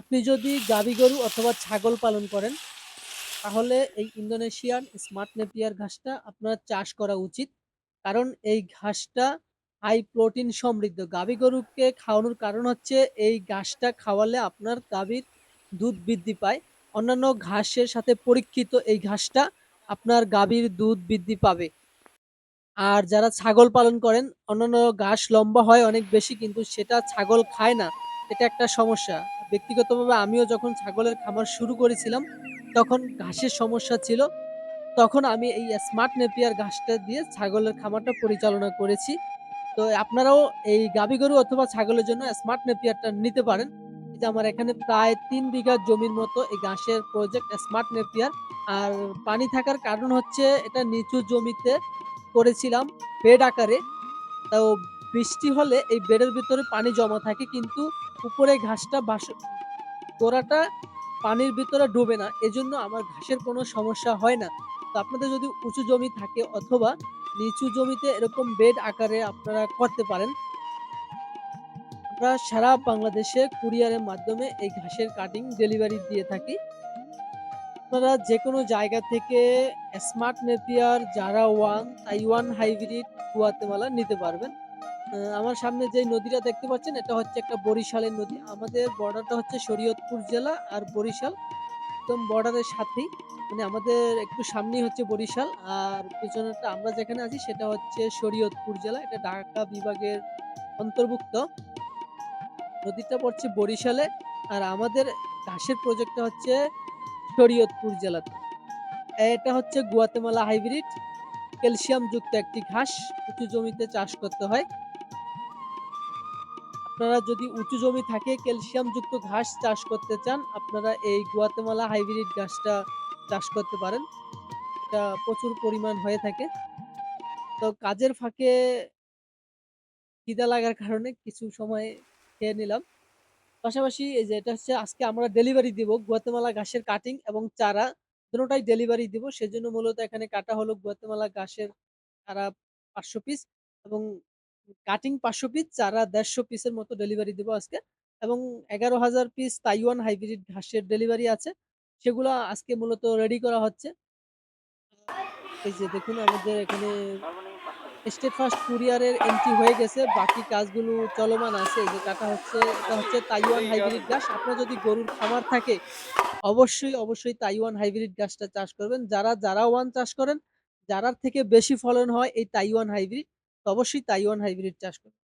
আপনি যদি গাভী গরু অথবা ছাগল পালন করেন, তাহলে এই ইন্দোনেশিয়ান স্মার্ট নেপিয়ার ঘাসটা আপনার চাষ করা উচিত। কারণ এই ঘাসটা হাই প্রোটিন সমৃদ্ধ। গাভী গরুকে খাওয়ানোর কারণ হচ্ছে এই ঘাসটা খাওয়ালে আপনার গাভীর দুধ বৃদ্ধি পায়। অন্যান্য ঘাসের সাথে পরীক্ষিত এই ঘাসটা আপনার গাভীর দুধ বৃদ্ধি পাবে। আর যারা ছাগল পালন করেন, অন্যান্য ঘাস লম্বা হয় অনেক বেশি, কিন্তু সেটা ছাগল খায় না। এটা একটা সমস্যা। ব্যক্তিগতভাবে আমিও যখন ছাগলের খামার শুরু করেছিলাম, তখন ঘাসের সমস্যা ছিল। তখন আমি এই স্মার্ট নেপিয়ার ঘাসটা দিয়ে ছাগলের খামারটা পরিচালনা করেছি। তো আপনারাও এই গাভী গরু অথবা ছাগলের জন্য স্মার্ট নেপিয়ারটা নিতে পারেন। এই যে আমার এখানে প্রায় ৩ বিঘা জমির মতো এই ঘাসের প্রজেক্ট স্মার্ট নেপিয়ার। আর পানি থাকার কারণ হচ্ছে এটা নিচু জমিতে করেছিলাম বেড আকারে। তো বৃষ্টি হলে এই বেডের ভিতরে পানি জমা থাকে, কিন্তু উপরে ঘাসটা গোড়াটা পানির ভিতরে ডুবে না। এজন্য আমার ঘাসের কোনো সমস্যা হয় না। তো আপনাদের যদি উঁচু জমি থাকে অথবা নিচু জমিতে এরকম বেড আকারে আপনারা করতে পারেন। আমরা সারা বাংলাদেশে কুরিয়ারের মাধ্যমে এই ঘাসের কাটিং ডেলিভারি দিয়ে থাকি। আপনারা যেকোনো জায়গা থেকে smart Napier, Zara one, Taiwan hybrid, Guatemala নিতে পারবেন। আমার সামনে যেই নদীটা দেখতে পাচ্ছেন, এটা হচ্ছে একটা বরিশালের নদী। আমাদের বর্ডারটা হচ্ছে শরীয়তপুর জেলা আর বরিশাল। একদম বর্ডারের সাথেই, মানে আমাদের একটু সামনেই হচ্ছে বরিশাল, আর পেছনেরটা আমরা যেখানে আছি সেটা হচ্ছে শরীয়তপুর জেলা। এটা ঢাকা বিভাগের অন্তর্ভুক্ত। নদীটা পড়ছে বরিশালে, আর আমাদের ঘাসের প্রজেক্টটা হচ্ছে শরীয়তপুর জেলাতে। এটা হচ্ছে গুয়াতেমালা হাইব্রিড, ক্যালসিয়াম যুক্ত একটি ঘাস। উঁচু জমিতে চাষ করতে হয়। আপনারা যদি উঁচু জমি থাকে, ক্যালসিয়াম যুক্ত ঘাস চাষ করতে চান, আপনারা এই গুয়াতেমালা হাইব্রিড ঘাসটা চাষ করতে পারেন। এটা প্রচুর পরিমাণ হয়ে থাকে। তো কাজের ফাঁকে খিদা লাগার কারণে কিছু সময় খেয়ে নিলাম। পাশাপাশি এই যে এটা হচ্ছে আজকে আমরা ডেলিভারি দিব গুয়াতেমালা ঘাসের কাটিং এবং চারা, দুটোটাই ডেলিভারি দিব। সেজন্য মূলত এখানে কাটা হলো গুয়াতেমালা ঘাসের চারা ৫০০ পিস, এবং কাটিং ৫০০ পিস, চারা ১৫০ পিসের মতো ডেলিভারি দিব আজকে। এবং ১১,০০০ পিস তাইওয়ান হাইব্রিড ঘাসের ডেলিভারি আছে। সেগুলা আজকে মূলত রেডি করা হচ্ছে। এই যে দেখুন আমাদের এখানে স্টেট ফার্স্ট কুরিয়ারের এন্ট্রি হয়ে গেছে। বাকি কাজগুলো চলমান আছে। এই যে কাটা হচ্ছে, এটা হচ্ছে তাইওয়ান হাইব্রিড ঘাস। আপনার যদি গরুর খামার থাকে, অবশ্যই তাইওয়ান হাইব্রিড ঘাসটা চাষ করবেন। যারা জারা ওয়ান চাষ করেন, জারার থেকে বেশি ফলন হয় এই তাইওয়ান হাইব্রিড। তো অবশ্যই তাইওয়ান হাইব্রিড চাষ করবেন।